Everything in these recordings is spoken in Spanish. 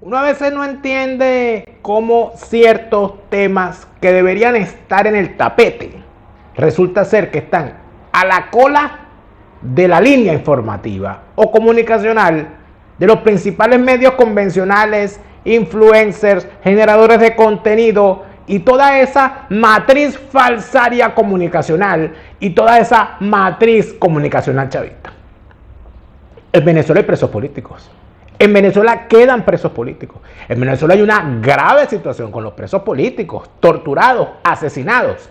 Uno a veces no entiende cómo ciertos temas que deberían estar en el tapete, resulta ser que están a la cola de la línea informativa o comunicacional de los principales medios convencionales, influencers, generadores de contenido y toda esa matriz falsaria comunicacional y toda esa matriz comunicacional chavista. En Venezuela hay presos políticos. En Venezuela quedan presos políticos. En Venezuela hay una grave situación con los presos políticos, torturados, asesinados.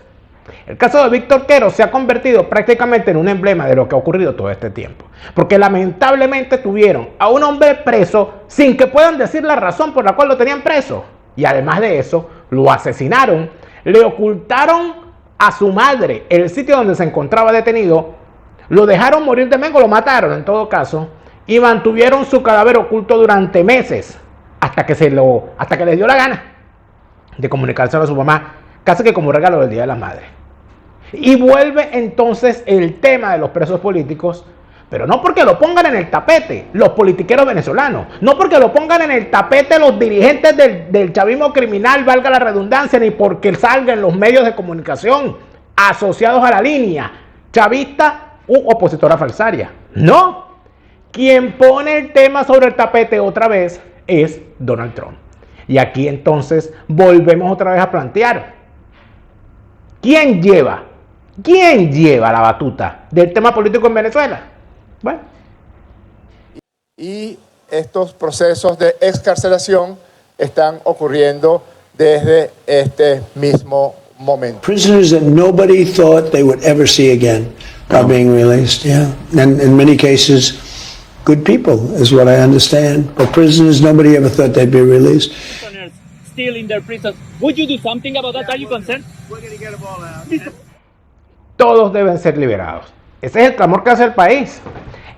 El caso de Víctor Quero se ha convertido prácticamente en un emblema de lo que ha ocurrido todo este tiempo. Porque lamentablemente tuvieron a un hombre preso sin que puedan decir la razón por la cual lo tenían preso. Y además de eso, lo asesinaron, le ocultaron a su madre el sitio donde se encontraba detenido, lo dejaron morir de mengo, lo mataron en todo caso, y mantuvieron su cadáver oculto durante meses, hasta que les dio la gana de comunicárselo a su mamá, casi que como regalo del Día de la Madre. Y vuelve entonces el tema de los presos políticos, pero no porque lo pongan en el tapete los politiqueros venezolanos, no porque lo pongan en el tapete los dirigentes del chavismo criminal, valga la redundancia, ni porque salga en los medios de comunicación asociados a la línea chavista u opositora falsaria. No, quien pone el tema sobre el tapete otra vez es Donald Trump. Y aquí entonces volvemos otra vez a plantear, ¿quién lleva la batuta del tema político en Venezuela? Bueno. Y estos procesos de excarcelación están ocurriendo desde este mismo momento. Prisoners that nobody thought they would ever see again are being released, yeah. And in many cases, good people is what I understand. But prisoners nobody ever thought they'd be released. Prisoners still in their prisons. Would you do something about that? Are you concerned? We're going to get them all out. Todos deben ser liberados. Ese es el clamor que hace el país.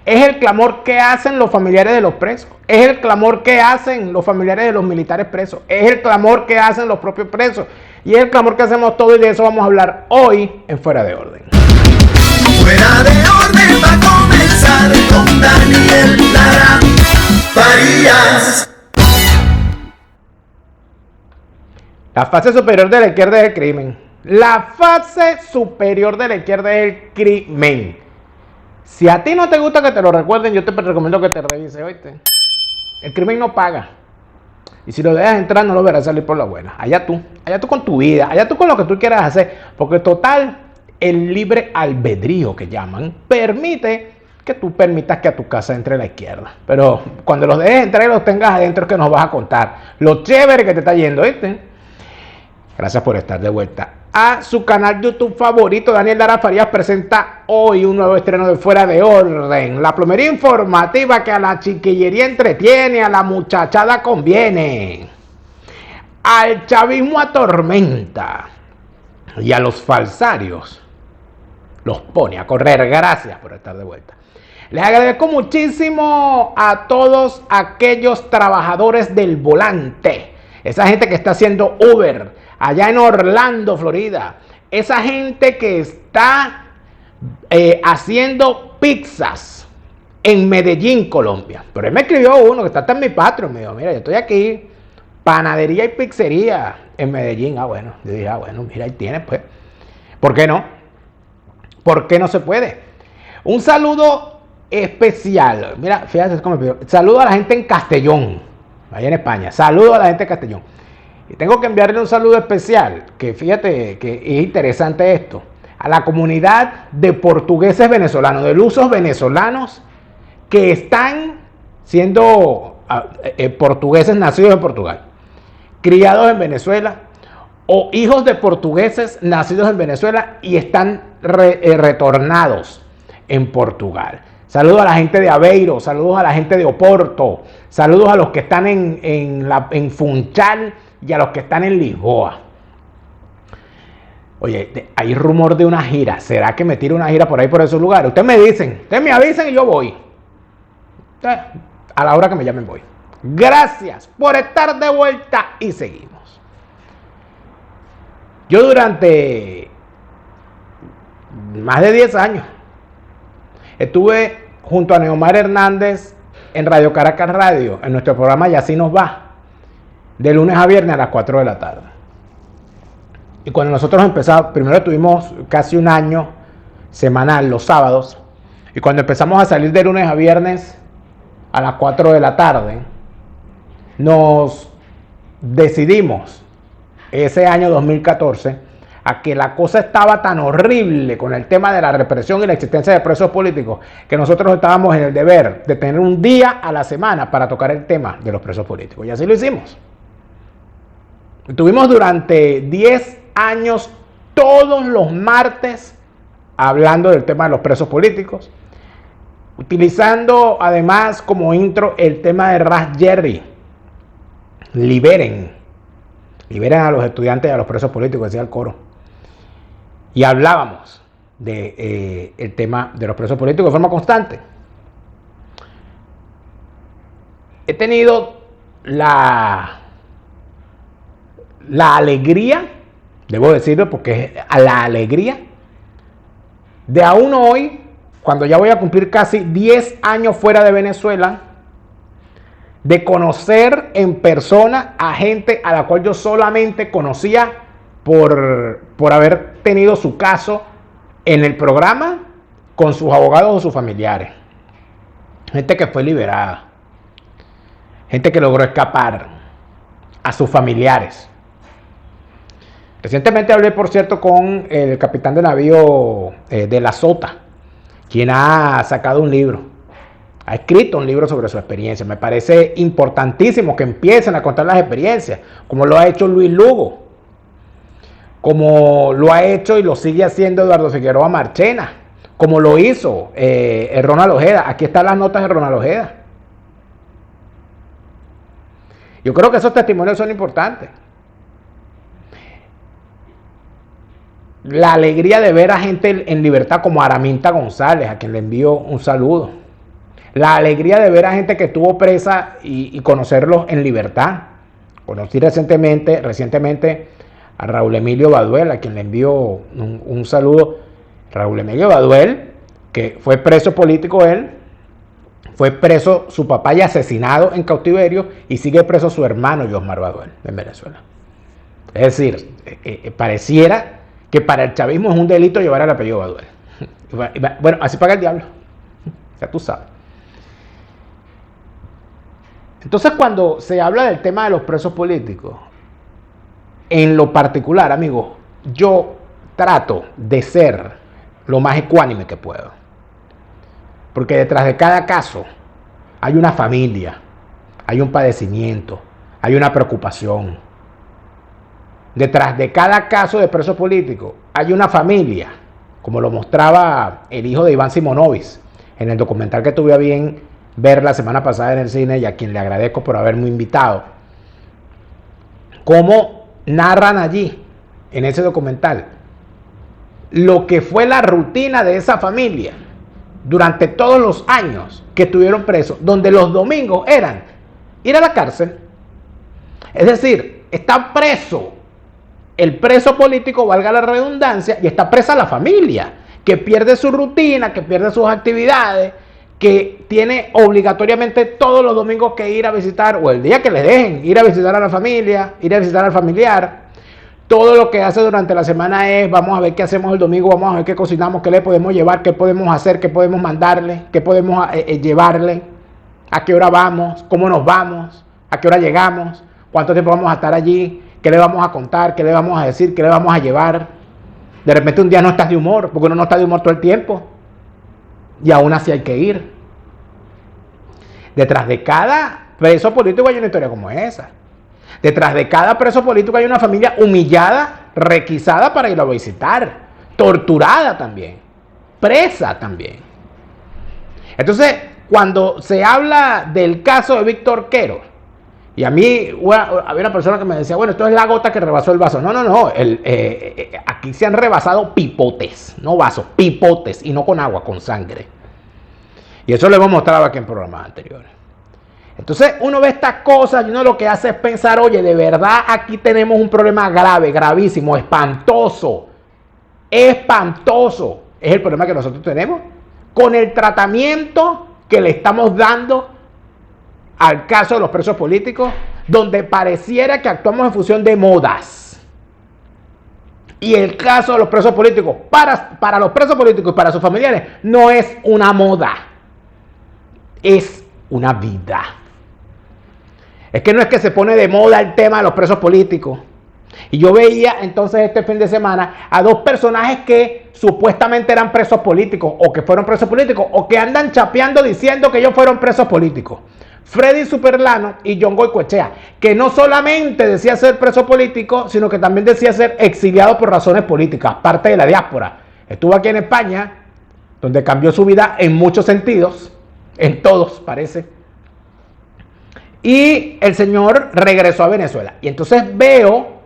Es el clamor que hacen los familiares de los presos. Es el clamor que hacen los familiares de los militares presos. Es el clamor que hacen los propios presos. Y es el clamor que hacemos todos, y de eso vamos a hablar hoy en Fuera de Orden. Fuera de Orden va a comenzar con Daniel Lara Farías. La fase superior de la izquierda es el crimen. La fase superior de la izquierda es el crimen. Si a ti no te gusta que te lo recuerden, yo te recomiendo que te revises, ¿oíste? El crimen no paga. Y si lo dejas entrar, no lo verás salir por la buena. Allá tú con tu vida, allá tú con lo que tú quieras hacer. Porque total, el libre albedrío que llaman, permite que tú permitas que a tu casa entre la izquierda. Pero cuando los dejes entrar y los tengas adentro, es que nos vas a contar lo chévere que te está yendo, ¿viste? Gracias por estar de vuelta a su canal YouTube favorito. Daniel Lara Farías presenta hoy un nuevo estreno de Fuera de Orden. La plomería informativa que a la chiquillería entretiene, a la muchachada conviene, al chavismo atormenta y a los falsarios los pone a correr. Gracias por estar de vuelta. Les agradezco muchísimo a todos aquellos trabajadores del volante, esa gente que está haciendo Uber allá en Orlando, Florida, esa gente que está haciendo pizzas en Medellín, Colombia. Pero él me escribió uno que está en mi Patreon, me dijo, mira, yo estoy aquí, panadería y pizzería en Medellín. Bueno, yo dije, bueno, mira, ahí tienes, pues. ¿Por qué no? ¿Por qué no se puede? Un saludo especial. Mira, fíjate cómo me pidió. Saludo a la gente en Castellón, allá en España. Saludo a la gente en Castellón. Y tengo que enviarle un saludo especial, que fíjate que es interesante esto, a la comunidad de portugueses venezolanos, de lusos venezolanos que están siendo portugueses nacidos en Portugal, criados en Venezuela, o hijos de portugueses nacidos en Venezuela y están retornados en Portugal. Saludos a la gente de Aveiro, saludos a la gente de Oporto, saludos a los que están en Funchal y a los que están en Lisboa. Oye, hay rumor de una gira. ¿Será que me tiro una gira por ahí, por esos lugares? Ustedes me dicen, ustedes me avisen y yo voy. A la hora que me llamen voy. Gracias por estar de vuelta y seguimos. Yo durante más de 10 años estuve junto a Neomar Hernández en Radio Caracas Radio, en nuestro programa Y Así Nos Va. de lunes a viernes a las 4 de la tarde. Y cuando nosotros empezamos, primero tuvimos casi un año semanal los sábados, y cuando empezamos a salir de lunes a viernes a las 4 de la tarde, nos decidimos ese año 2014 a que la cosa estaba tan horrible con el tema de la represión y la existencia de presos políticos, que nosotros estábamos en el deber de tener un día a la semana para tocar el tema de los presos políticos, y así lo hicimos. Tuvimos durante 10 años todos los martes hablando del tema de los presos políticos, utilizando además como intro el tema de Ras Jerry. Liberen a los estudiantes y a los presos políticos, decía el coro. Y hablábamos de el tema de los presos políticos de forma constante. He tenido la alegría, debo decirlo porque es a la alegría, de aún hoy, cuando ya voy a cumplir casi 10 años fuera de Venezuela, de conocer en persona a gente a la cual yo solamente conocía por haber tenido su caso en el programa con sus abogados o sus familiares. Gente que fue liberada, gente que logró escapar, a sus familiares. Recientemente hablé, por cierto, con el capitán de navío de la Sota, quien ha sacado un libro, ha escrito un libro sobre su experiencia. Me parece importantísimo que empiecen a contar las experiencias, como lo ha hecho Luis Lugo, como lo ha hecho y lo sigue haciendo Eduardo Figueroa Marchena, como lo hizo Ronald Ojeda. Aquí están las notas de Ronald Ojeda. Yo creo que esos testimonios son importantes. La alegría de ver a gente en libertad como Araminta González, a quien le envío un saludo. La alegría de ver a gente que estuvo presa y conocerlos en libertad. Conocí recientemente a Raúl Emilio Baduel, a quien le envío un saludo. Raúl Emilio Baduel, que fue preso político él, fue preso su papá y asesinado en cautiverio, y sigue preso su hermano Yosmar Baduel en Venezuela. Es decir, pareciera que para el chavismo es un delito llevar el apellido Baduel. Bueno, así paga el diablo. Ya tú sabes. Entonces, cuando se habla del tema de los presos políticos, en lo particular, amigos, yo trato de ser lo más ecuánime que puedo. Porque detrás de cada caso hay una familia, hay un padecimiento, hay una preocupación. Detrás de cada caso de preso político hay una familia, como lo mostraba el hijo de Iván Simonovic en el documental que tuve a bien ver la semana pasada en el cine, y a quien le agradezco por haberme invitado. Cómo narran allí, en ese documental, lo que fue la rutina de esa familia durante todos los años que estuvieron presos, donde los domingos eran ir a la cárcel. Es decir, está preso el preso político, valga la redundancia, y está presa la familia, que pierde su rutina, que pierde sus actividades, que tiene obligatoriamente todos los domingos que ir a visitar, o el día que le dejen, ir a visitar a la familia, ir a visitar al familiar. Todo lo que hace durante la semana es: vamos a ver qué hacemos el domingo, vamos a ver qué cocinamos, qué le podemos llevar, qué podemos hacer, qué podemos mandarle, qué podemos llevarle, a qué hora vamos, cómo nos vamos, a qué hora llegamos, cuánto tiempo vamos a estar allí, qué le vamos a contar, qué le vamos a decir, qué le vamos a llevar. De repente un día no estás de humor, porque uno no está de humor todo el tiempo, y aún así hay que ir. Detrás de cada preso político hay una historia como esa. Detrás de cada preso político hay una familia humillada, requisada para ir a visitar, torturada también, presa también. Entonces, cuando se habla del caso de Víctor Quero, y a mí había una persona que me decía: bueno, esto es la gota que rebasó el vaso. No. Aquí se han rebasado pipotes, no vasos, pipotes, y no con agua, con sangre. Y eso lo hemos mostrado aquí en programas anteriores. Entonces uno ve estas cosas y uno lo que hace es pensar: oye, de verdad aquí tenemos un problema grave, gravísimo, espantoso. Espantoso es el problema que nosotros tenemos con el tratamiento que le estamos dando al caso de los presos políticos, donde pareciera que actuamos en función de modas. Y el caso de los presos políticos, para los presos políticos y para sus familiares, no es una moda, es una vida. Es que no es que se pone de moda el tema de los presos políticos. Y yo veía entonces este fin de semana a dos personajes que supuestamente eran presos políticos, o que fueron presos políticos, o que andan chapeando diciendo que ellos fueron presos políticos. Freddy Superlano y John Goicoechea, que no solamente decía ser preso político, sino que también decía ser exiliado por razones políticas, parte de la diáspora. Estuvo aquí en España, donde cambió su vida en muchos sentidos, en todos parece. Y el señor regresó a Venezuela. Y entonces veo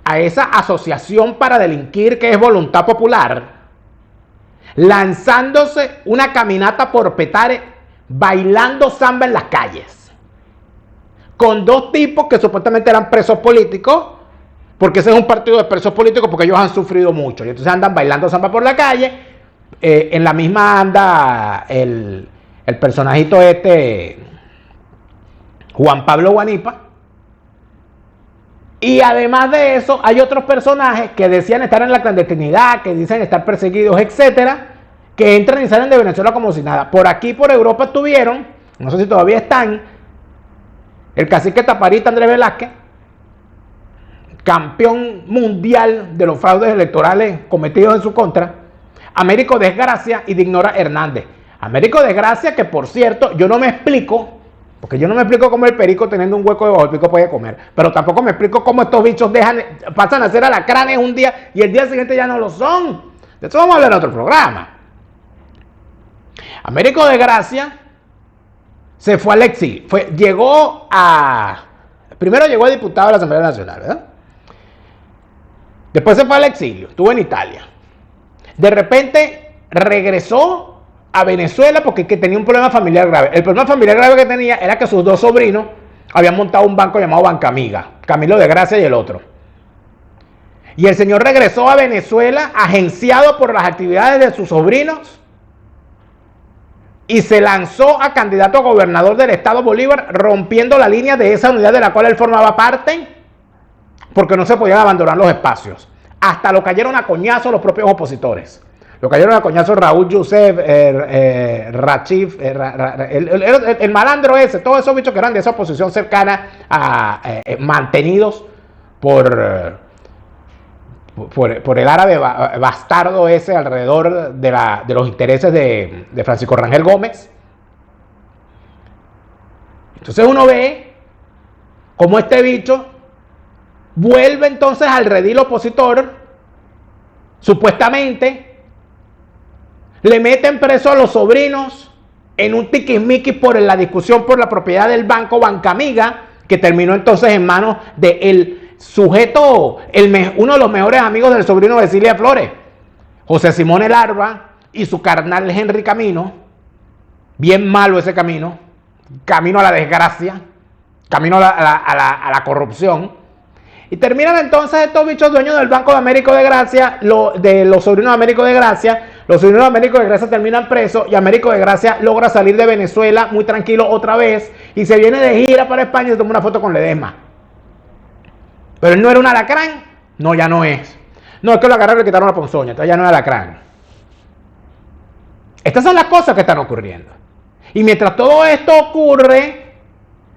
a esa asociación para delinquir que es Voluntad Popular, lanzándose una caminata por Petare, bailando samba en las calles, con dos tipos que supuestamente eran presos políticos, porque ese es un partido de presos políticos, porque ellos han sufrido mucho, y entonces andan bailando samba por la calle. En la misma anda el personajito Juan Pablo Guanipa. Y además de eso, hay otros personajes que decían estar en la clandestinidad, que dicen estar perseguidos, etcétera, que entran y salen de Venezuela como si nada. Por aquí, por Europa, estuvieron, no sé si todavía están, el cacique taparita Andrés Velázquez, campeón mundial de los fraudes electorales cometidos en su contra, Américo Desgracia y Dignora Hernández. Américo Desgracia, que por cierto, yo no me explico, porque yo no me explico cómo el perico teniendo un hueco debajo del pico puede comer, pero tampoco me explico cómo estos bichos pasan a ser alacranes un día y el día siguiente ya no lo son. De eso vamos a hablar en otro programa. Américo Desgracia se fue al exilio, primero llegó a diputado de la Asamblea Nacional, ¿verdad? Después se fue al exilio, estuvo en Italia. De repente regresó a Venezuela porque tenía un problema familiar grave. El problema familiar grave que tenía era que sus dos sobrinos habían montado un banco llamado Banca Amiga, Camilo Desgracia y el otro. Y el señor regresó a Venezuela agenciado por las actividades de sus sobrinos y se lanzó a candidato a gobernador del estado Bolívar, rompiendo la línea de esa unidad de la cual él formaba parte, porque no se podían abandonar los espacios. Hasta lo cayeron a coñazo los propios opositores. Lo cayeron a coñazo Raúl Youssef, Rachif, el malandro ese, todos esos bichos que eran de esa oposición cercana a mantenidos por el árabe bastardo ese alrededor de los intereses de Francisco Rangel Gómez. Entonces uno ve cómo este bicho vuelve entonces al redil opositor, supuestamente. Le meten preso a los sobrinos en un tiquismiquis por la discusión por la propiedad del banco Banca Amiga, que terminó entonces en manos del sujeto, uno de los mejores amigos del sobrino de Cilia Flores, José Simón El Arba, y su carnal Henry Camino. Bien malo ese camino a la desgracia, camino a la corrupción. Y terminan entonces estos bichos dueños del Banco de Américo de Gracia, de los sobrinos de Américo de Gracia. Los sobrinos de Américo de Gracia terminan presos y Américo de Gracia logra salir de Venezuela muy tranquilo otra vez y se viene de gira para España y se toma una foto con Ledesma. Pero él no era un alacrán. No, ya no es. No, es que lo agarraron y le quitaron la ponzoña, entonces ya no es alacrán. Estas son las cosas que están ocurriendo. Y mientras todo esto ocurre,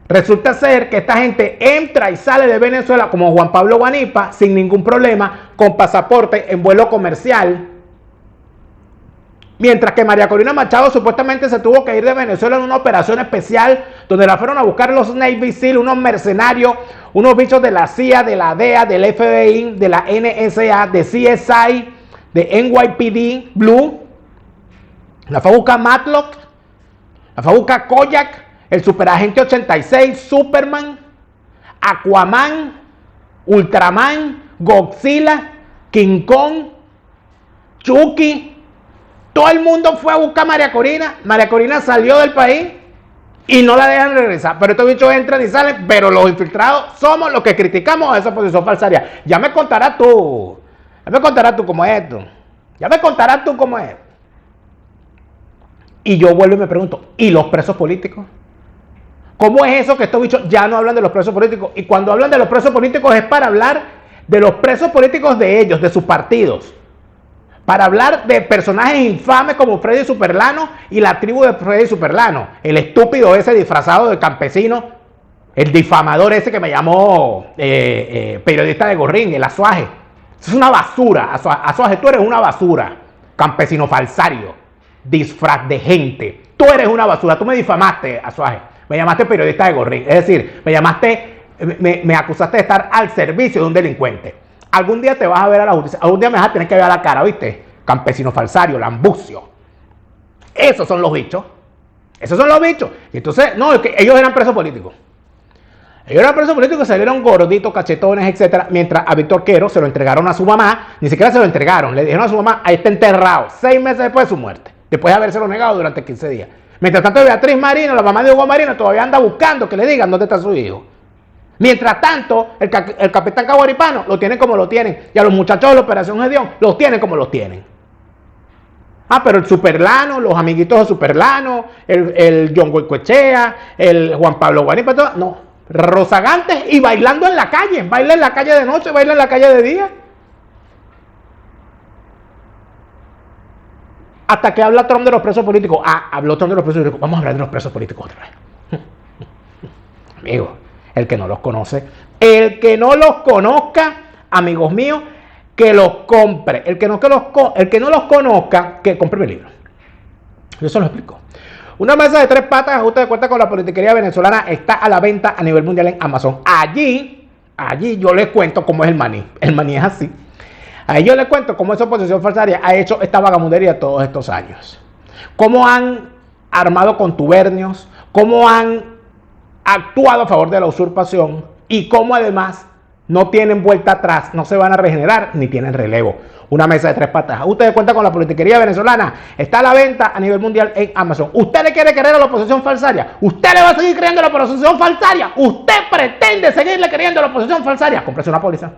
resulta ser que esta gente entra y sale de Venezuela como Juan Pablo Guanipa sin ningún problema, con pasaporte en vuelo comercial. Mientras que María Corina Machado supuestamente se tuvo que ir de Venezuela en una operación especial donde la fueron a buscar los Navy SEAL, unos mercenarios, unos bichos de la CIA, de la DEA, del FBI, de la NSA, de CSI, de NYPD Blue. La fue a buscar Matlock, la fue a buscar Koyak, el Superagente 86, Superman, Aquaman, Ultraman, Godzilla, King Kong, Chucky. Todo el mundo fue a buscar a María Corina. María Corina salió del país y no la dejan regresar. Pero estos bichos entran y salen. Pero los infiltrados somos los que criticamos a esa posición falsaria. Ya me contarás tú. Ya me contarás tú cómo es esto. Ya me contarás tú cómo es. Y yo vuelvo y me pregunto, ¿y los presos políticos? ¿Cómo es eso que estos bichos ya no hablan de los presos políticos? Y cuando hablan de los presos políticos es para hablar de los presos políticos de ellos, de sus partidos. Para hablar de personajes infames como Freddy Superlano y la tribu de Freddy Superlano. El estúpido ese disfrazado de campesino, el difamador ese que me llamó periodista de Gorrín, el Azuaje. Eso es una basura. Azuaje, tú eres una basura. Campesino falsario. Disfraz de gente. Tú eres una basura. Tú me difamaste, Azuaje. Me llamaste periodista de Gorrín. Es decir, me acusaste de estar al servicio de un delincuente. Algún día te vas a ver a la justicia. Algún día me vas a tener que ver a la cara, ¿viste? Campesino falsario, lambucio. Esos son los bichos. Esos son los bichos. Y entonces, no, es que ellos eran presos políticos. Ellos eran presos políticos, salieron gorditos, cachetones, etcétera. Mientras a Víctor Quero se lo entregaron a su mamá. Ni siquiera se lo entregaron. Le dijeron a su mamá, ahí está enterrado. 6 meses después de su muerte. Después de habérselo negado durante 15 días. Mientras tanto, Beatriz Marino, la mamá de Hugo Marino, todavía anda buscando que le digan dónde está su hijo. Mientras tanto, el capitán Caguaripano lo tienen como lo tienen. Y a los muchachos de la Operación Gedeón los tienen como los tienen. Ah, pero el Superlano, los amiguitos de Superlano, el John Goicoechea, el Juan Pablo Guarín, no, rozagantes y bailando en la calle. Baila en la calle de noche, baila en la calle de día. Hasta que habla Trump de los presos políticos. Ah, habló Trump de los presos políticos. Vamos a hablar de los presos políticos otra vez. Amigo, el que no los conoce, el que no los conozca, amigos míos, que los compre. El que no los conozca, que compre mi libro. Yo se lo explico. Una mesa de 3 patas, ajuste de cuenta con la politiquería venezolana, está a la venta a nivel mundial en Amazon. Allí yo les cuento cómo es el maní. El maní es así. Ahí yo les cuento cómo esa oposición falsaria ha hecho esta vagamundería todos estos años. Cómo han armado contubernios, cómo han actuado a favor de la usurpación y cómo además no tienen vuelta atrás, no se van a regenerar ni tienen relevo. Una mesa de 3 patas. Usted cuenta con la politiquería venezolana. Está a la venta a nivel mundial en Amazon. ¿Usted le quiere creer a la oposición falsaria? ¿Usted le va a seguir creyendo a la oposición falsaria? ¿Usted pretende seguirle creyendo a la oposición falsaria? Cómprese una póliza.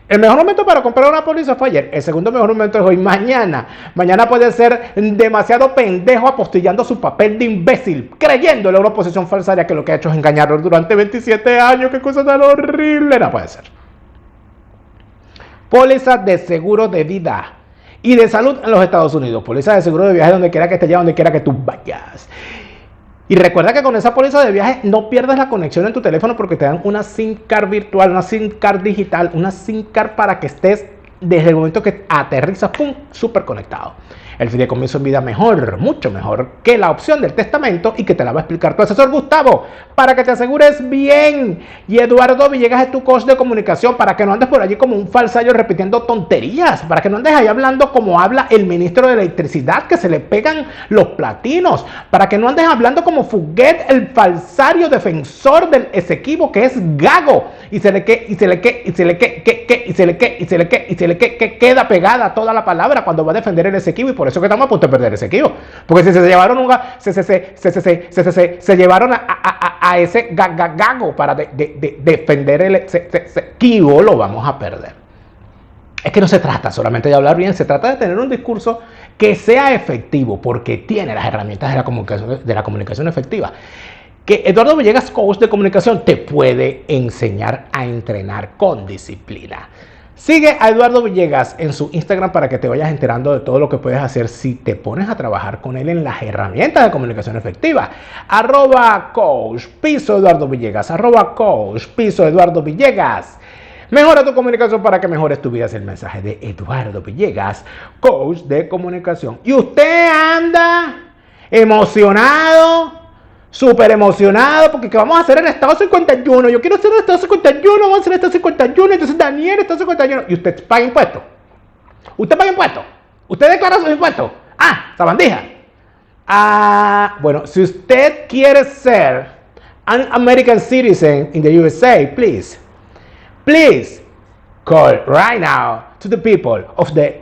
El mejor momento para comprar una póliza fue ayer. El segundo mejor momento es hoy. Mañana puede ser demasiado pendejo apostillando su papel de imbécil, creyéndole a una oposición falsaria que lo que ha hecho es engañarlo durante 27 años. ¡Qué cosa tan horrible! No puede ser. Póliza de seguro de vida y de salud en los Estados Unidos. Póliza de seguro de viaje donde quiera que estés, donde quiera que tú vayas. Y recuerda que con esa póliza de viaje no pierdas la conexión en tu teléfono porque te dan una SIM card virtual, una SIM card digital, una SIM card para que estés desde el momento que aterrizas, ¡pum!, súper conectado. El fideicomiso en vida mejor, mucho mejor que la opción del testamento y que te la va a explicar tu asesor Gustavo para que te asegures bien. Y Eduardo Villegas es tu coach de comunicación para que no andes por allí como un falsario repitiendo tonterías, para que no andes ahí hablando como habla el ministro de Electricidad que se le pegan los platinos, para que no andes hablando como Fuguet, el falsario defensor del Esequibo que es gago y se le queda pegada toda la palabra cuando va a defender el Esequibo. Y por eso que estamos a punto de perder ese equipo. Porque si se llevaron se llevaron a ese gago para defender el equipo, lo vamos a perder. Es que no se trata solamente de hablar bien, se trata de tener un discurso que sea efectivo, porque tiene las herramientas de la comunicación efectiva. Que Eduardo Villegas, coach de comunicación, te puede enseñar a entrenar con disciplina. Sigue a Eduardo Villegas en su Instagram para que te vayas enterando de todo lo que puedes hacer si te pones a trabajar con él en las herramientas de comunicación efectiva. @coach piso Eduardo Villegas, @coach piso Eduardo Villegas. Mejora tu comunicación para que mejores tu vida. Es el mensaje de Eduardo Villegas, coach de comunicación. Y usted anda emocionado, súper emocionado, porque ¿qué vamos a hacer en el Estado 51? Yo quiero hacer el Estado 51, vamos a hacer el Estado 51, entonces Daniel, Estado 51. ¿Y usted paga impuestos? ¿Usted paga impuestos? ¿Usted declara sus impuestos? Ah, sabandija. Bueno, si usted quiere ser an American citizen in the USA, please call right now to the people of the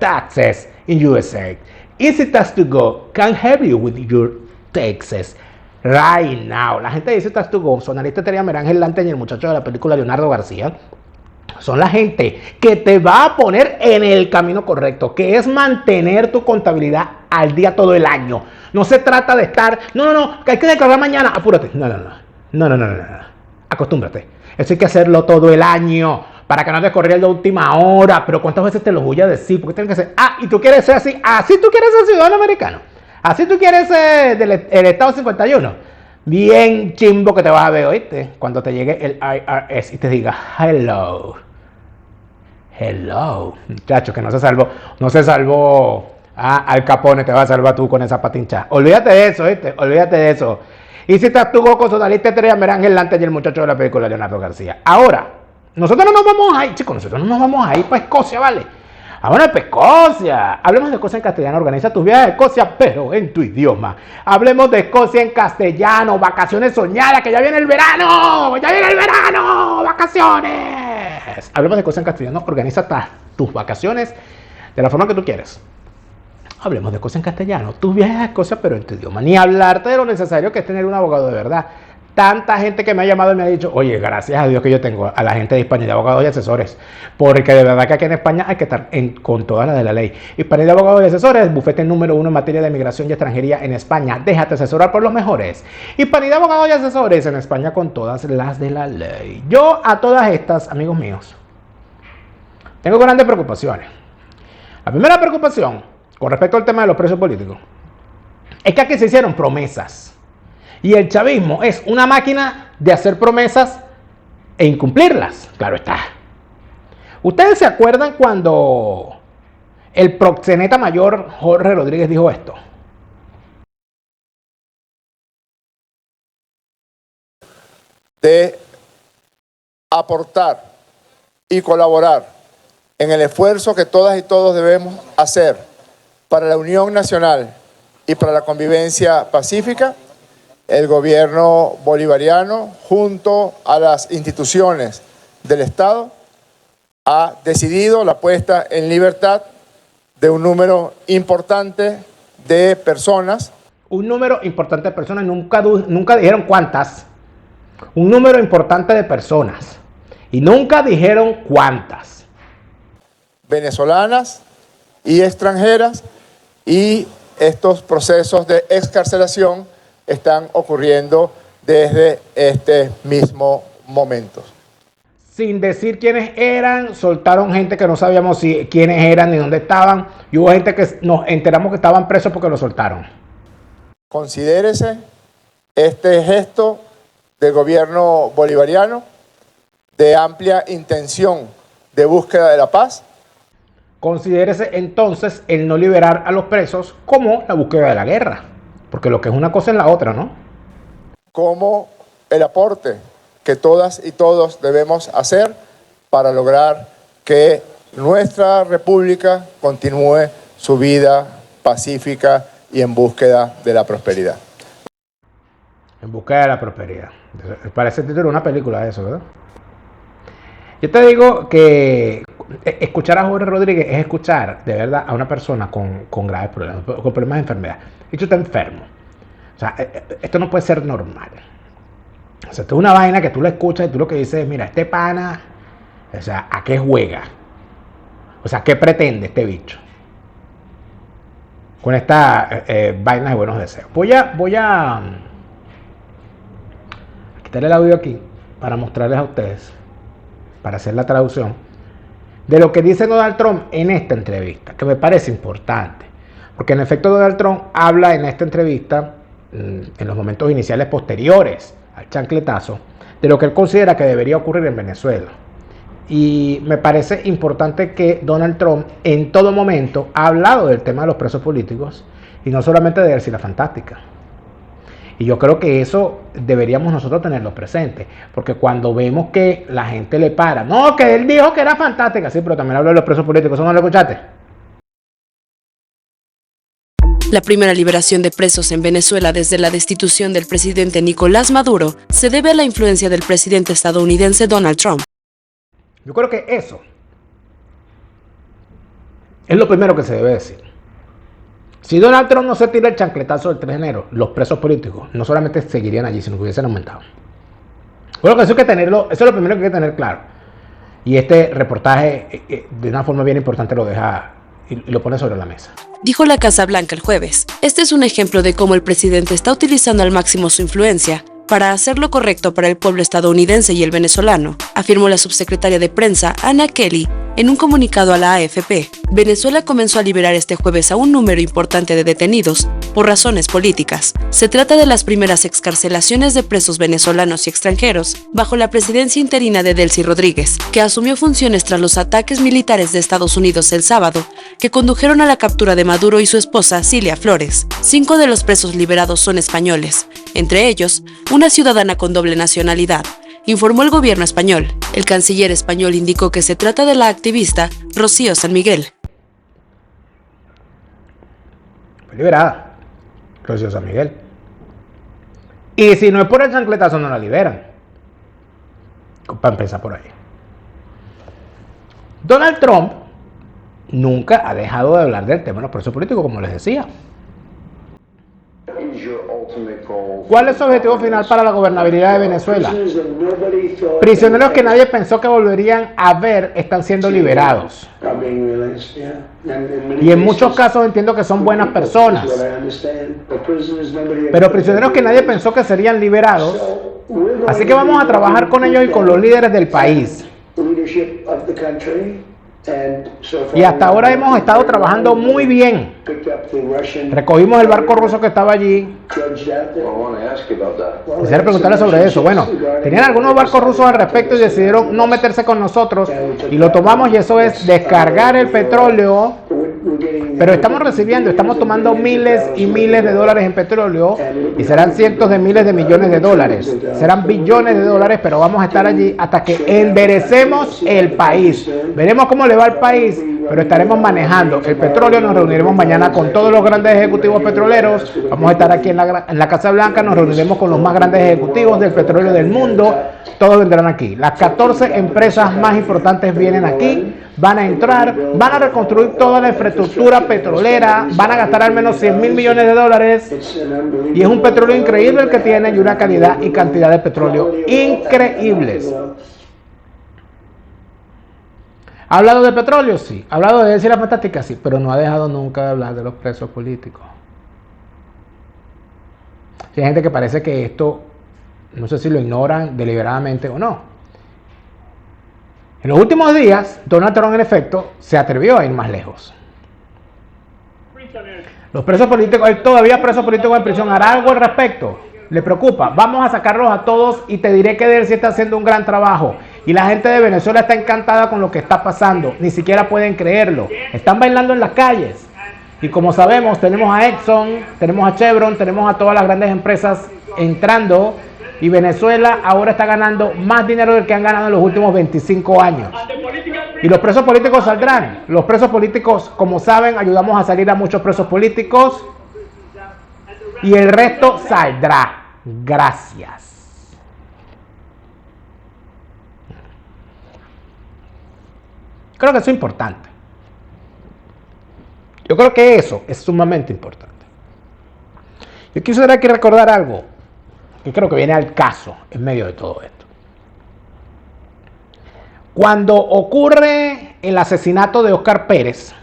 taxes in USA. Easy Tax to Go can help you with your taxes right now. La gente dice Tax to Go, son Anita Teria Merán Lanteña y el muchacho de la película Leonardo García. Son la gente que te va a poner en el camino correcto, que es mantener tu contabilidad al día todo el año. No se trata de estar, no, que hay que declarar mañana, apúrate. No. Acostúmbrate. Eso hay que hacerlo todo el año para que no te corría de última hora. Pero ¿cuántas veces te lo voy a decir? Porque tiene que ser, y tú quieres ser así, así tú quieres ser ciudadano americano. Así tú quieres ser del Estado 51. Bien chimbo que te vas a ver, ¿oíste? Cuando te llegue el IRS y te diga, hello. Muchacho, que no se salvó Al Capone, te va a salvar tú con esa patincha. Olvídate de eso, ¿oíste? Olvídate de eso. Y si estás tú con su saliste estrella, Merán Gelante y el muchacho de la película Leonardo García. Ahora, nosotros no nos vamos a ir, chicos, nosotros no nos vamos a ir para Escocia, ¿vale? Vámonos para Escocia. Hablemos de Escocia en castellano. Organiza tus viajes a Escocia, pero en tu idioma. Hablemos de Escocia en castellano. Vacaciones soñadas, que ya viene el verano. ¡Ya viene el verano! ¡Vacaciones! Hablemos de Escocia en castellano. Organiza tus vacaciones de la forma que tú quieres. Hablemos de Escocia en castellano. Tus viajes a Escocia, pero en tu idioma. Ni hablarte de lo necesario que es tener un abogado de verdad. Tanta gente que me ha llamado y me ha dicho, oye, gracias a Dios que yo tengo a la gente de Hispanidad de Abogados y Asesores, porque de verdad que aquí en España hay que estar con todas las de la ley. Hispanidad de Abogados y Asesores, bufete número 1 en materia de migración y extranjería en España. Déjate asesorar por los mejores. Hispanidad de Abogados y Asesores en España con todas las de la ley. Yo a todas estas, amigos míos, tengo grandes preocupaciones. La primera preocupación, con respecto al tema de los presos políticos, es que aquí se hicieron promesas. Y el chavismo es una máquina de hacer promesas e incumplirlas. Claro está. ¿Ustedes se acuerdan cuando el proxeneta mayor Jorge Rodríguez dijo esto? De aportar y colaborar en el esfuerzo que todas y todos debemos hacer para la unión nacional y para la convivencia pacífica. El gobierno bolivariano, junto a las instituciones del Estado, ha decidido la puesta en libertad de un número importante de personas. Un número importante de personas, nunca dijeron cuántas. Un número importante de personas. Y nunca dijeron cuántas. Venezolanas y extranjeras, y estos procesos de excarcelación están ocurriendo desde este mismo momento. Sin decir quiénes eran, soltaron gente que no sabíamos quiénes eran ni dónde estaban. Y hubo gente que nos enteramos que estaban presos porque los soltaron. Considérese este gesto del gobierno bolivariano de amplia intención de búsqueda de la paz. Considérese entonces el no liberar a los presos como la búsqueda de la guerra. Porque lo que es una cosa es la otra, ¿no? Como el aporte que todas y todos debemos hacer para lograr que nuestra república continúe su vida pacífica y en búsqueda de la prosperidad. En búsqueda de la prosperidad. Parece el título de una película de eso, ¿verdad? Yo te digo que escuchar a Jorge Rodríguez es escuchar de verdad a una persona con graves problemas, con problemas de enfermedad. De hecho, está enfermo. O sea, esto no puede ser normal. O sea, esto es una vaina que tú lo escuchas y tú lo que dices es, mira, este pana, o sea, ¿a qué juega? O sea, ¿qué pretende este bicho? Con esta vaina de buenos deseos. Voy a quitarle el audio aquí para mostrarles a ustedes, para hacer la traducción, de lo que dice Donald Trump en esta entrevista, que me parece importante. Porque en efecto Donald Trump habla en esta entrevista, en los momentos iniciales posteriores al chancletazo, de lo que él considera que debería ocurrir en Venezuela. Y me parece importante que Donald Trump en todo momento ha hablado del tema de los presos políticos y no solamente de Elsie la Fantástica. Y yo creo que eso deberíamos nosotros tenerlo presente, porque cuando vemos que la gente le para, no, que él dijo que era fantástica, sí, pero también habló de los presos políticos, ¿eso no lo escuchaste? La primera liberación de presos en Venezuela desde la destitución del presidente Nicolás Maduro se debe a la influencia del presidente estadounidense Donald Trump. Yo creo que eso es lo primero que se debe decir. Si Donald Trump no se tira el chancletazo del 3 de enero, los presos políticos no solamente seguirían allí, sino que hubiesen aumentado. Bueno, que eso hay que tenerlo, eso es lo primero que hay que tener claro. Y este reportaje, de una forma bien importante, lo deja y lo pone sobre la mesa. Dijo la Casa Blanca el jueves. Este es un ejemplo de cómo el presidente está utilizando al máximo su influencia para hacer lo correcto para el pueblo estadounidense y el venezolano, afirmó la subsecretaria de prensa Anna Kelly en un comunicado a la AFP. Venezuela comenzó a liberar este jueves a un número importante de detenidos por razones políticas. Se trata de las primeras excarcelaciones de presos venezolanos y extranjeros bajo la presidencia interina de Delcy Rodríguez, que asumió funciones tras los ataques militares de Estados Unidos el sábado, que condujeron a la captura de Maduro y su esposa Cilia Flores. 5 de los presos liberados son españoles, entre ellos una ciudadana con doble nacionalidad, informó el gobierno español. El canciller español indicó que se trata de la activista Rocío San Miguel. Fue liberada Rocío San Miguel. Y si no es por el chancletazo, no la liberan. Para empezar por ahí. Donald Trump nunca ha dejado de hablar del tema de los presos políticos, como les decía. ¿Cuál es su objetivo final para la gobernabilidad de Venezuela? Prisioneros que nadie pensó que volverían a ver están siendo liberados. Y en muchos casos entiendo que son buenas personas. Pero prisioneros que nadie pensó que serían liberados. Así que vamos a trabajar con ellos y con los líderes del país. Y hasta ahora hemos estado trabajando muy bien. Recogimos el barco ruso que estaba allí. Quisiera preguntarle sobre eso. Bueno, tenían algunos barcos rusos al respecto y decidieron no meterse con nosotros. Y lo tomamos, y eso es descargar el petróleo. Pero estamos tomando miles y miles de dólares en petróleo. Y serán cientos de miles de millones de dólares. Serán billones de dólares, pero vamos a estar allí hasta que enderecemos el país. Veremos cómo le va al país, pero estaremos manejando el petróleo. Nos reuniremos mañana con todos los grandes ejecutivos petroleros. Vamos a estar aquí en la Casa Blanca. Nos reuniremos con los más grandes ejecutivos del petróleo del mundo. Todos vendrán aquí. Las 14 empresas más importantes vienen aquí. Van a entrar, van a reconstruir toda la infraestructura petrolera, van a gastar al menos 100 mil millones de dólares. Y es un petróleo increíble el que tienen, y una calidad y cantidad de petróleo increíbles. ¿Ha hablado de petróleo? Sí. ¿Ha hablado de decir la fantástica? Sí. Pero no ha dejado nunca de hablar de los presos políticos. Hay gente que parece que esto, no sé si lo ignoran deliberadamente o no. En los últimos días, Donald Trump, en efecto, se atrevió a ir más lejos. Los presos políticos, él todavía preso político en prisión, ¿hará algo al respecto? ¿Le preocupa? Vamos a sacarlos a todos y te diré que él sí está haciendo un gran trabajo. Y la gente de Venezuela está encantada con lo que está pasando. Ni siquiera pueden creerlo. Están bailando en las calles. Y como sabemos, tenemos a Exxon, tenemos a Chevron, tenemos a todas las grandes empresas entrando. Y Venezuela ahora está ganando más dinero del que han ganado en los últimos 25 años. Y los presos políticos saldrán. Los presos políticos, como saben, ayudamos a salir a muchos presos políticos. Y el resto saldrá. Gracias. Creo que eso es importante. Yo creo que eso es sumamente importante. Yo quisiera aquí recordar algo que creo que viene al caso en medio de todo esto. Cuando ocurre el asesinato de Óscar Pérez,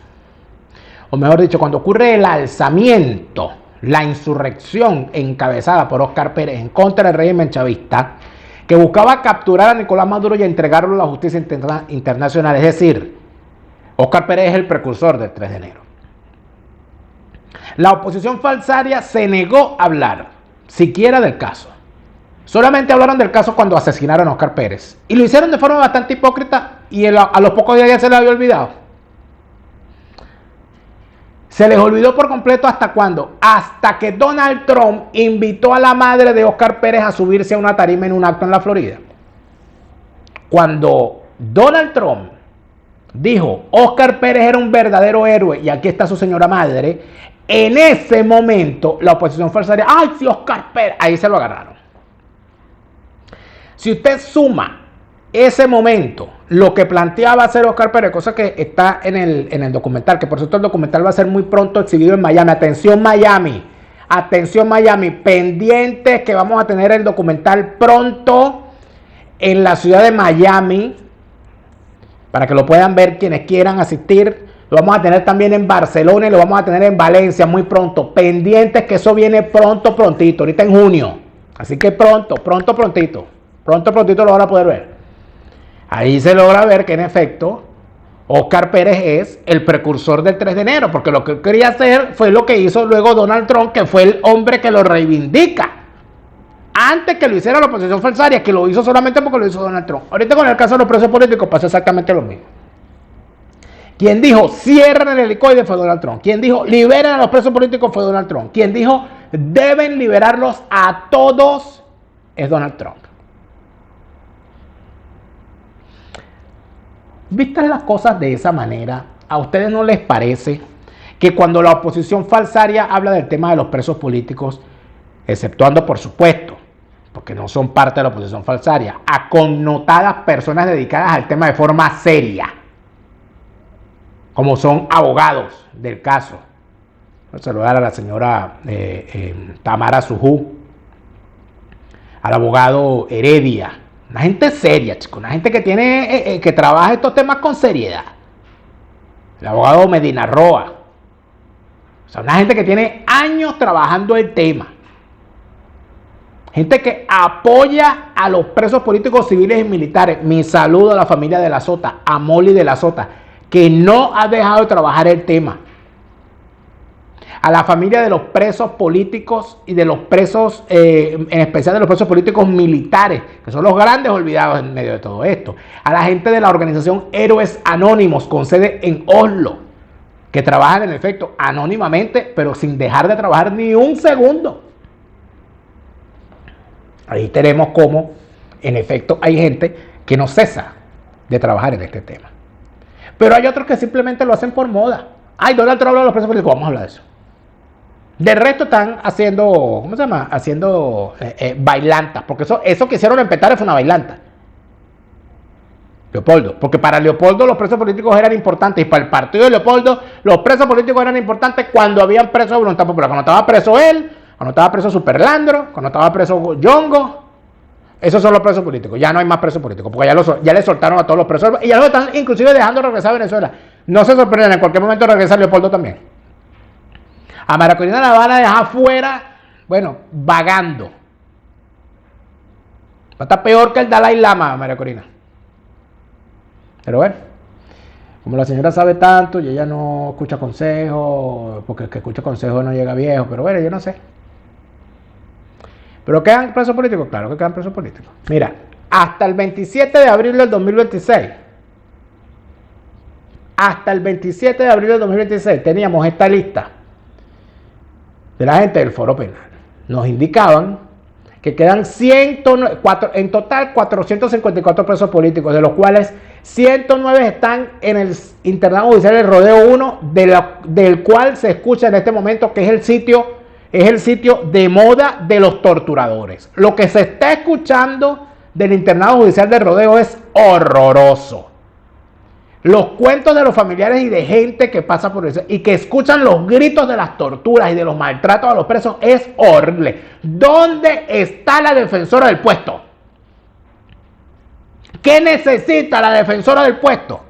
o mejor dicho, cuando ocurre el alzamiento, la insurrección encabezada por Óscar Pérez en contra del régimen chavista, que buscaba capturar a Nicolás Maduro y entregarlo a la justicia internacional, es decir, Óscar Pérez es el precursor del 3 de enero. La oposición falsaria se negó a hablar siquiera del caso. Solamente hablaron del caso cuando asesinaron a Óscar Pérez. Y lo hicieron de forma bastante hipócrita, y a los pocos días ya se les había olvidado. Se les olvidó por completo. ¿Hasta cuándo? Hasta que Donald Trump invitó a la madre de Óscar Pérez a subirse a una tarima en un acto en la Florida. Cuando Donald Trump dijo Óscar Pérez era un verdadero héroe y aquí está su señora madre, en ese momento la oposición falsaria, ¡ay, sí, Óscar Pérez! Ahí se lo agarraron. Si usted suma ese momento, lo que planteaba hacer Óscar Pérez, cosa que está en el documental, que por cierto el documental va a ser muy pronto exhibido en Miami. Atención Miami, pendientes que vamos a tener el documental pronto en la ciudad de Miami, para que lo puedan ver quienes quieran asistir. lo vamos a tener también en Barcelona y lo vamos a tener en Valencia muy pronto. Pendientes que eso viene prontito, ahorita en junio. Así que prontito lo van a poder ver. Ahí se logra ver que en efecto Óscar Pérez es el precursor del 3 de enero, porque lo que quería hacer fue lo que hizo luego Donald Trump, que fue el hombre que lo reivindica. Antes que lo hiciera la oposición falsaria, que lo hizo solamente porque lo hizo Donald Trump. Ahorita con el caso de los presos políticos pasa exactamente lo mismo. Quien dijo cierren el helicoide fue Donald Trump. Quien dijo liberen a los presos políticos fue Donald Trump. Quien dijo deben liberarlos a todos es Donald Trump. Vistas las cosas de esa manera, ¿a ustedes no les parece que cuando la oposición falsaria habla del tema de los presos políticos, exceptuando por supuesto, porque no son parte de la oposición falsaria, a connotadas personas dedicadas al tema de forma seria, como son abogados del caso? Voy a saludar a la señora Tamara Sujú, al abogado Heredia, una gente seria, chicos, una gente que tiene que trabaja estos temas con seriedad. El abogado Medina Roa, o sea, una gente que tiene años trabajando el tema. Gente que apoya a los presos políticos civiles y militares. Mi saludo a la familia de la Sota, a Molly de la Sota, que no ha dejado de trabajar el tema. A la familia de los presos políticos y de los presos, en especial de los presos políticos militares, que son los grandes olvidados en medio de todo esto. A la gente de la organización Héroes Anónimos, con sede en Oslo, que trabajan en efecto anónimamente, pero sin dejar de trabajar ni un segundo. Ahí tenemos cómo, en efecto, hay gente que no cesa de trabajar en este tema. Pero hay otros que simplemente lo hacen por moda. Ay, Donald Trump habla de los presos políticos, vamos a hablar de eso. De resto están haciendo, ¿cómo se llama? Haciendo bailantas, porque eso que hicieron en Petare fue una bailanta. Leopoldo, porque para Leopoldo los presos políticos eran importantes, y para el partido de Leopoldo los presos políticos eran importantes cuando habían presos de voluntad popular. Cuando estaba preso él, cuando estaba preso Superlandro, cuando estaba preso Yongo, esos son los presos políticos. Ya no hay más presos políticos, porque ya le soltaron a todos los presos, y ya los están inclusive dejando regresar a Venezuela. No se sorprendan, en cualquier momento regresa Leopoldo también. A María Corina la van a dejar fuera, bueno, vagando. Está peor que el Dalai Lama, María Corina. Pero bueno, como la señora sabe tanto y ella no escucha consejos, porque el que escucha consejos no llega viejo, pero bueno, yo no sé. ¿Pero quedan presos políticos? Claro que quedan presos políticos. Mira, hasta el 27 de abril del 2026, teníamos esta lista de la gente del Foro Penal. Nos indicaban que quedan en total 454 presos políticos, de los cuales 109 están en el internado judicial del Rodeo 1, del cual se escucha en este momento que es el sitio de moda de los torturadores. Lo que se está escuchando del internado judicial del Rodeo es horroroso. Los cuentos de los familiares y de gente que pasa por eso y que escuchan los gritos de las torturas y de los maltratos a los presos es horrible. ¿Dónde está la defensora del puesto? ¿Qué necesita la defensora del puesto?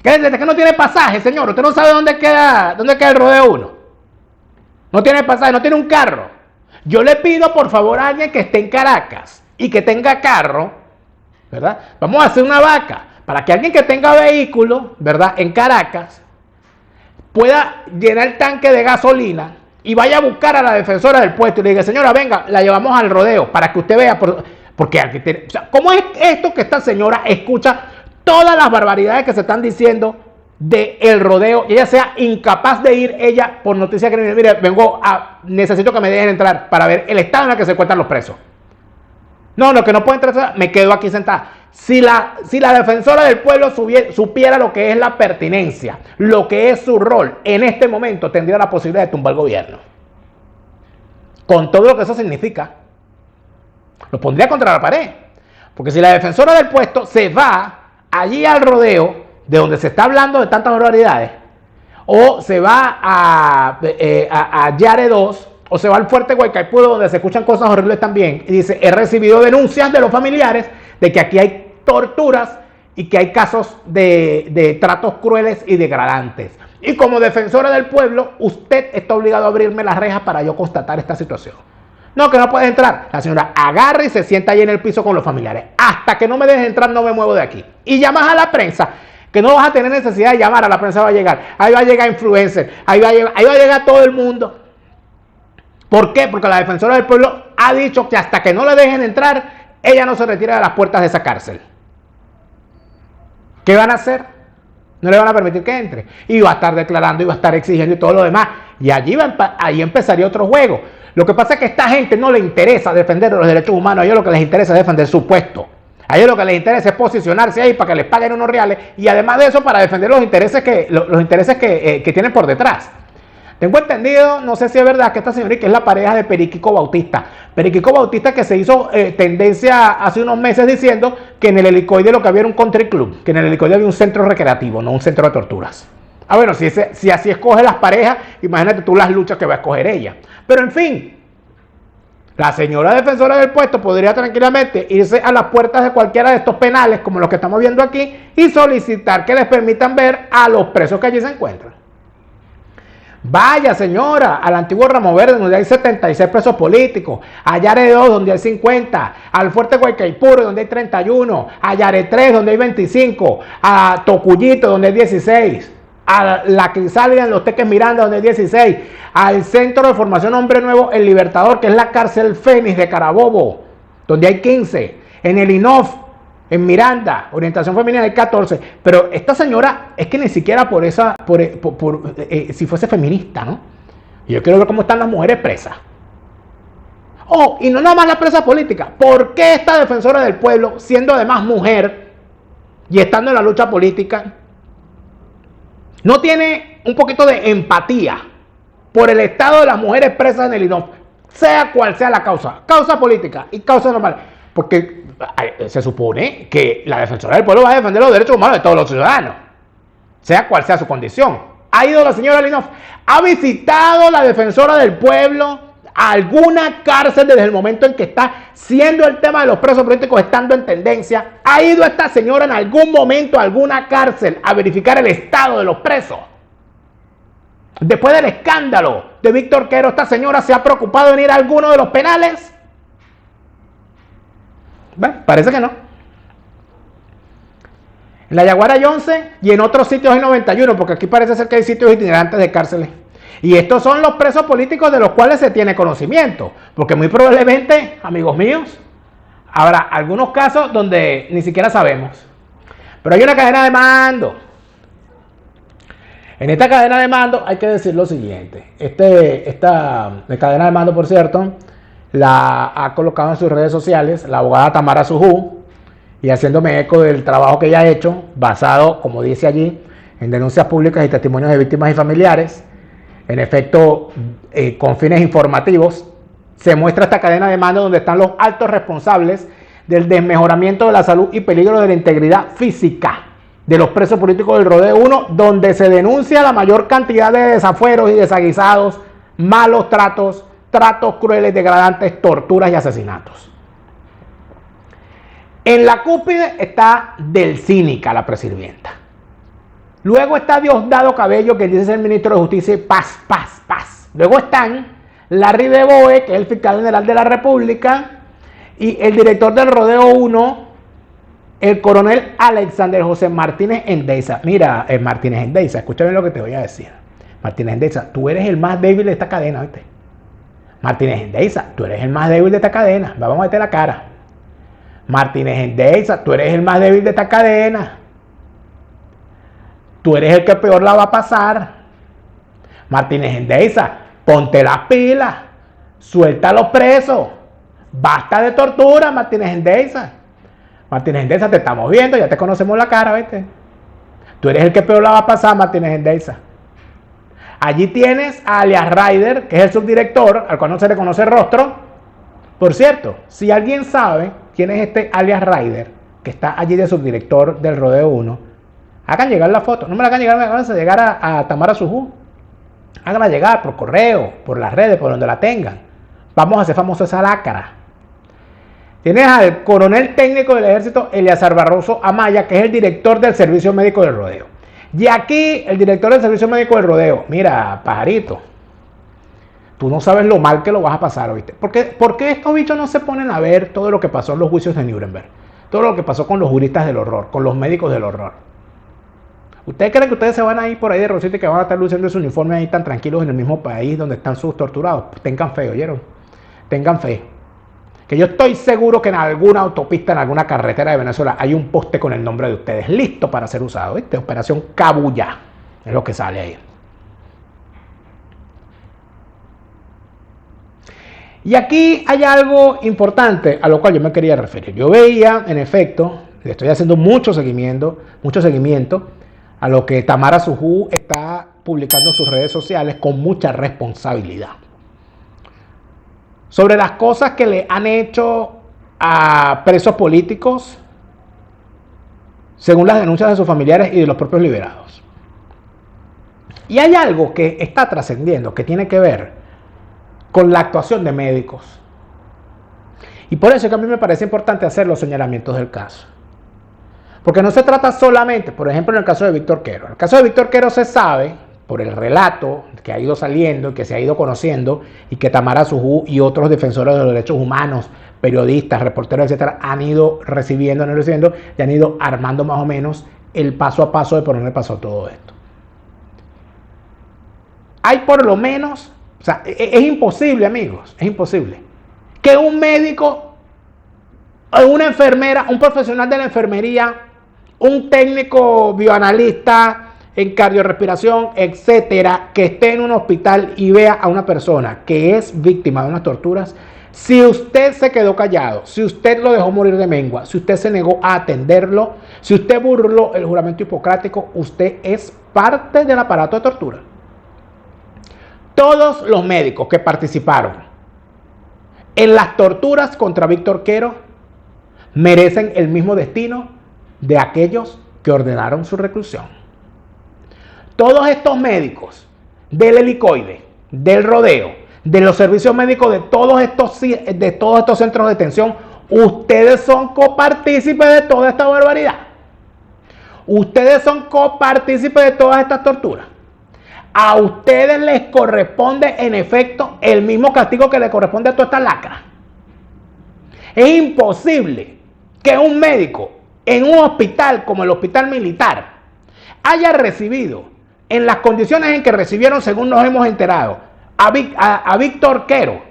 ¿Qué necesita? Que no tiene pasaje, señor. Usted no sabe dónde queda el Rodeo 1. No tiene pasaje, no tiene un carro. Yo le pido por favor a alguien que esté en Caracas y que tenga carro, ¿verdad? Vamos a hacer una vaca para que alguien que tenga vehículo, ¿verdad?, en Caracas, pueda llenar el tanque de gasolina y vaya a buscar a la defensora del puesto y le diga, señora, venga, la llevamos al rodeo para que usted vea, porque aquí tiene, o sea, ¿cómo es esto que esta señora escucha todas las barbaridades que se están diciendo del rodeo y ella sea incapaz de ir ella por noticia que mire, necesito que me dejen entrar para ver el estado en el que se encuentran los presos? No, lo que no puedo entrar, me quedo aquí sentada. Si la defensora del pueblo supiera lo que es la pertinencia, lo que es su rol, en este momento tendría la posibilidad de tumbar el gobierno. Con todo lo que eso significa. Lo pondría contra la pared. Porque si la defensora del puesto se va allí al rodeo, de donde se está hablando de tantas barbaridades, o se va a Yare 2, o se va al Fuerte Guaycaipuro, donde se escuchan cosas horribles también, y dice, he recibido denuncias de los familiares de que aquí hay torturas y que hay casos de tratos crueles y degradantes. Y como defensora del pueblo, usted está obligado a abrirme las rejas para yo constatar esta situación. No, que no puedes entrar. La señora agarra y se sienta ahí en el piso con los familiares. Hasta que no me dejes entrar, no me muevo de aquí. Y llamas a la prensa, que no vas a tener necesidad de llamar, a la prensa va a llegar. Ahí va a llegar influencer, ahí va a llegar todo el mundo. ¿Por qué? Porque la defensora del pueblo ha dicho que hasta que no le dejen entrar, ella no se retira de las puertas de esa cárcel. ¿Qué van a hacer? No le van a permitir que entre. Y va a estar declarando, y va a estar exigiendo y todo lo demás. Y ahí empezaría otro juego. Lo que pasa es que a esta gente no le interesa defender los derechos humanos. A ellos lo que les interesa es defender su puesto. A ellos lo que les interesa es posicionarse ahí para que les paguen unos reales. Y además de eso, para defender los intereses que tienen por detrás. Tengo entendido, no sé si es verdad, que esta señorita es la pareja de Periquico Bautista. Periquico Bautista, que se hizo tendencia hace unos meses diciendo que en el Helicoide lo que había era un country club, que en el Helicoide había un centro recreativo, no un centro de torturas. Ah, bueno, si así escoge las parejas, imagínate tú las luchas que va a escoger ella. Pero en fin, la señora defensora del puesto podría tranquilamente irse a las puertas de cualquiera de estos penales, como los que estamos viendo aquí, y solicitar que les permitan ver a los presos que allí se encuentran. Vaya, señora, al antiguo Ramo Verde, donde hay 76 presos políticos, a Yare 2, donde hay 50, al Fuerte Guaycaipuro, donde hay 31, a Yare 3, donde hay 25, a Tocuyito, donde hay 16, a la Crisálida en los Teques Miranda, donde hay 16, al Centro de Formación Hombre Nuevo, El Libertador, que es la cárcel Fénix de Carabobo, donde hay 15, en el INOF, en Miranda, orientación femenina, hay 14. Pero esta señora es que ni siquiera si fuese feminista, ¿no? Y yo quiero ver cómo están las mujeres presas. Oh, y no nada más las presas políticas. ¿Por qué esta defensora del pueblo, siendo además mujer y estando en la lucha política, no tiene un poquito de empatía por el estado de las mujeres presas en el INOF, sea cual sea la causa política y causa normal? Porque se supone que la defensora del pueblo va a defender los derechos humanos de todos los ciudadanos, sea cual sea su condición. Ha ido la señora Linoff, ha visitado la defensora del pueblo a alguna cárcel desde el momento en que está siendo el tema de los presos políticos estando en tendencia. Ha ido esta señora en algún momento a alguna cárcel a verificar el estado de los presos. Después del escándalo de Víctor Quero, esta señora se ha preocupado en ir a alguno de los penales. Bueno, parece que no. En la Yaguara hay 11 y en otros sitios hay 91, porque aquí parece ser que hay sitios itinerantes de cárceles. Y estos son los presos políticos de los cuales se tiene conocimiento, porque muy probablemente, amigos míos, habrá algunos casos donde ni siquiera sabemos. Pero hay una cadena de mando. En esta cadena de mando hay que decir lo siguiente. Esta cadena de mando, por cierto, la ha colocado en sus redes sociales la abogada Tamara Sujú, y haciéndome eco del trabajo que ella ha hecho, basado, como dice allí, en denuncias públicas y testimonios de víctimas y familiares. En efecto, con fines informativos, se muestra esta cadena de mando donde están los altos responsables del desmejoramiento de la salud y peligro de la integridad física de los presos políticos del Rodeo 1, donde se denuncia la mayor cantidad de desafueros y desaguisados, malos tratos crueles, degradantes, torturas y asesinatos. En la cúspide está Del Cínica, la presidenta. Luego está Diosdado Cabello, que dice ser el ministro de Justicia, y paz. Luego están Larry de Boe, que es el fiscal general de la República, y el director del Rodeo 1, el coronel Alexander José Martínez Endeiza. Mira, Martínez Endeiza, escúchame lo que te voy a decir. Martínez Endeiza, tú eres el más débil de esta cadena, ¿viste? Martínez Endeiza, tú eres el más débil de esta cadena. Vamos a meter la cara. Martínez Endeiza, tú eres el más débil de esta cadena. Tú eres el que peor la va a pasar. Martínez Endeiza, ponte las pilas. Suelta a los presos. Basta de tortura, Martínez Endeiza. Martínez Endeiza, te estamos viendo, ya te conocemos la cara, ¿viste? Tú eres el que peor la va a pasar, Martínez Endeiza. Allí tienes a alias Ryder, que es el subdirector, al cual no se le conoce el rostro. Por cierto, si alguien sabe quién es este alias Ryder, que está allí de subdirector del Rodeo 1, hagan llegar la foto. No me la hagan llegar, me hagan llegar a Tamara Sujú. Háganla llegar por correo, por las redes, por donde la tengan. Vamos a hacer famosa esa lácara. Tienes al coronel técnico del ejército, Eleazar Barroso Amaya, que es el director del servicio médico del Rodeo. Y aquí el director del Servicio Médico del Rodeo, mira, pajarito, tú no sabes lo mal que lo vas a pasar, ¿oíste? ¿Por qué estos bichos no se ponen a ver todo lo que pasó en los juicios de Nuremberg? Todo lo que pasó con los juristas del horror, con los médicos del horror. ¿Ustedes creen que ustedes se van a ir por ahí de rosita y que van a estar luciendo su uniforme ahí tan tranquilos en el mismo país donde están sus torturados? Pues tengan fe, ¿oyeron? Tengan fe. Que yo estoy seguro que en alguna autopista, en alguna carretera de Venezuela, hay un poste con el nombre de ustedes, listo para ser usado, ¿viste? Operación Cabuya, es lo que sale ahí. Y aquí hay algo importante a lo cual yo me quería referir. Yo veía, en efecto, le estoy haciendo mucho seguimiento a lo que Tamara Sujú está publicando en sus redes sociales con mucha responsabilidad. Sobre las cosas que le han hecho a presos políticos, según las denuncias de sus familiares y de los propios liberados. Y hay algo que está trascendiendo, que tiene que ver con la actuación de médicos. Y por eso es que a mí me parece importante hacer los señalamientos del caso. Porque no se trata solamente, por ejemplo, en el caso de Víctor Quero. En el caso de Víctor Quero se sabe, por el relato que ha ido saliendo y que se ha ido conociendo, y que Tamara Sujú y otros defensores de los derechos humanos, periodistas, reporteros, etcétera, han ido recibiendo y han ido armando más o menos el paso a paso de por dónde pasó todo esto. Hay por lo menos, o sea, es imposible, amigos, es imposible que un médico, una enfermera, un profesional de la enfermería, un técnico bioanalista en cardiorrespiración, etcétera, que esté en un hospital y vea a una persona que es víctima de unas torturas, si usted se quedó callado, si usted lo dejó morir de mengua, si usted se negó a atenderlo, si usted burló el juramento hipocrático, usted es parte del aparato de tortura. Todos los médicos que participaron en las torturas contra Víctor Quero merecen el mismo destino de aquellos que ordenaron su reclusión. Todos estos médicos del helicoide, del rodeo, de los servicios médicos de todos estos centros de detención, ustedes son copartícipes de toda esta barbaridad. Ustedes son copartícipes de todas estas torturas. A ustedes les corresponde, en efecto, el mismo castigo que le corresponde a toda esta lacra. Es imposible que un médico en un hospital como el hospital militar haya recibido, en las condiciones en que recibieron, según nos hemos enterado, a Víctor Quero,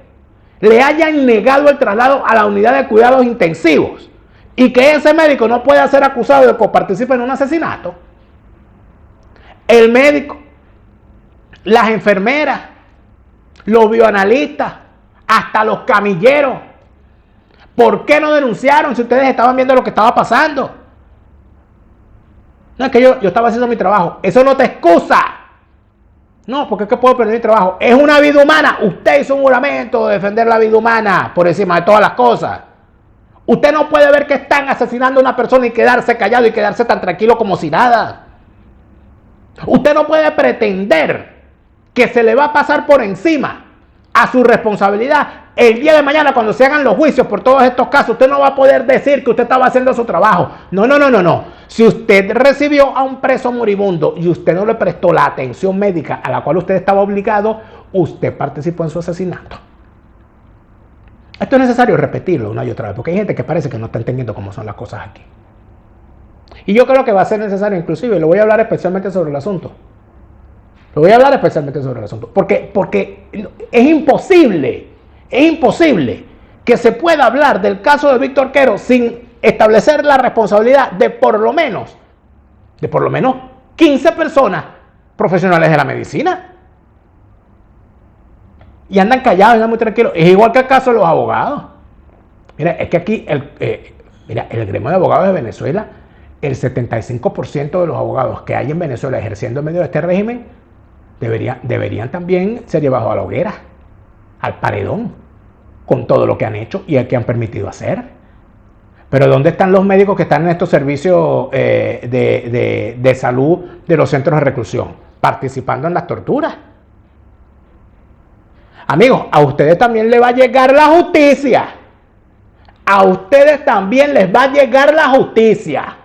le hayan negado el traslado a la unidad de cuidados intensivos y que ese médico no pueda ser acusado de coparticipar en un asesinato. El médico, las enfermeras, los bioanalistas, hasta los camilleros, ¿por qué no denunciaron si ustedes estaban viendo lo que estaba pasando? No, es que yo estaba haciendo mi trabajo. Eso no te excusa. No, porque es que puedo perder mi trabajo. Es una vida humana. Usted hizo un juramento de defender la vida humana por encima de todas las cosas. Usted no puede ver que están asesinando a una persona y quedarse callado y quedarse tan tranquilo como si nada. Usted no puede pretender que se le va a pasar por encima a su responsabilidad. El día de mañana, cuando se hagan los juicios por todos estos casos, usted no va a poder decir que usted estaba haciendo su trabajo. No. Si usted recibió a un preso moribundo y usted no le prestó la atención médica a la cual usted estaba obligado, usted participó en su asesinato. Esto es necesario repetirlo una y otra vez, porque hay gente que parece que no está entendiendo cómo son las cosas aquí. Y yo creo que va a ser necesario, inclusive, lo voy a hablar especialmente sobre el asunto. Porque es imposible que se pueda hablar del caso de Víctor Quero sin establecer la responsabilidad de por lo menos 15 personas profesionales de la medicina. Y andan callados, andan muy tranquilos. Es igual que el caso de los abogados. Mira, es que aquí, el gremio de abogados de Venezuela, el 75% de los abogados que hay en Venezuela ejerciendo en medio de este régimen deberían también ser llevados a la hoguera, al paredón, con todo lo que han hecho y el que han permitido hacer. Pero ¿dónde están los médicos que están en estos servicios de salud de los centros de reclusión, participando en las torturas? Amigos, a ustedes también les va a llegar la justicia. A ustedes también les va a llegar la justicia.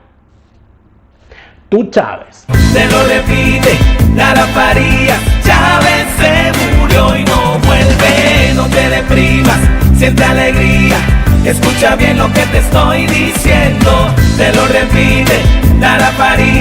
tú, Chávez. Te lo repite, Lara Farías. Chávez se murió y no vuelve. No te deprimas, siente alegría. Escucha bien lo que te estoy diciendo. Te lo repite, Lara Farías.